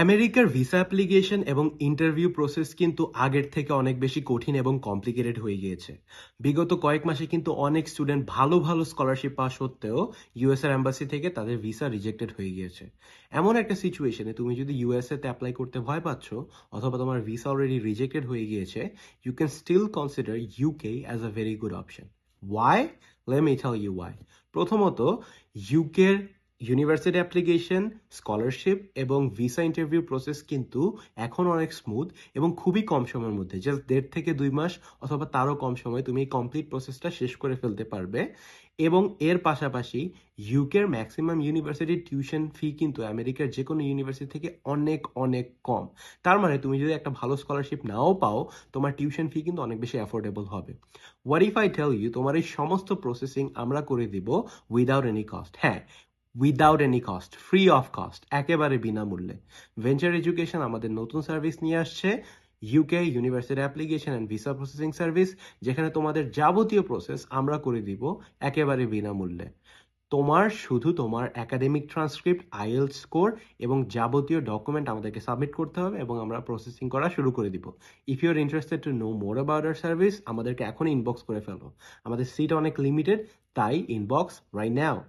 আমেরিকার visa application এবং interview process কিন্তু আগের থেকে অনেক বেশি কঠিন এবং কমপ্লিকেটেড হয়ে গিয়েছে। বিগত কয়েক মাসে কিন্তু অনেক স্টুডেন্ট ভালো ভালো স্কলারশিপ পাওয়া সত্ত্বেও ইউএস এর এম্বাসি থেকে তাদের ভিসা রিজেক্টেড হয়ে গিয়েছে। এমন একটা সিচুয়েশনে তুমি যদি ইউএসএ তে অ্যাপ্লাই করতে ভয় পাচ্ছ অথবা তোমার ভিসা অলরেডি রিজেক্টেড হয়ে গিয়েছে, you can still consider UK as a very good option. Why? Let me tell you why. প্রথমত, ইউকের ইউনিভার্সিটি অ্যাপ্লিকেশন, স্কলারশিপ এবং ভিসা ইন্টারভিউ প্রসেস কিন্তু এখন অনেক স্মুথ এবং খুবই কম সময়ের মধ্যে, জাস্ট 1.5 থেকে 2 মাস অথবা তারও কম সময় তুমি এই কমপ্লিট প্রসেসটা শেষ করে ফেলতে পারবে। এবং এর পাশাপাশি ইউকের ম্যাক্সিমাম ইউনিভার্সিটির টিউশন ফি কিন্তু আমেরিকার যে কোনো ইউনিভার্সিটি থেকে অনেক অনেক কম। তার মানে তুমি যদি একটা ভালো স্কলারশিপ নাও পাও, তোমার টিউশন ফি কিন্তু অনেক বেশি অ্যাফোর্ডেবল হবে। What if I tell you তোমার এই সমস্ত প্রসেসিং আমরা করে দিব উইদাউট এনি কস্ট। হ্যাঁ, without any cost, free of cost, একেবারে বিনামূল্যে। ভেঞ্চার এডুকেশন আমাদের নতুন সার্ভিস নিয়ে আসছে, UK university application and visa processing service, যেখানে তোমাদের যাবতীয় প্রসেস আমরা করে দিব একেবারে বিনামূল্যে। তোমার শুধু তোমার একাডেমিক ট্রান্সক্রিপ্ট, আইএলটিএস স্কোর এবং যাবতীয় ডকুমেন্ট আমাদেরকে সাবমিট করতে হবে এবং আমরা প্রসেসিং করা শুরু করে দিব। If you are interested to know more about our service, আমাদেরকে এখনই ইনবক্স করে ফেলো। আমাদের সিট অনেক লিমিটেড, তাই ইনবক্স রাইট নাও।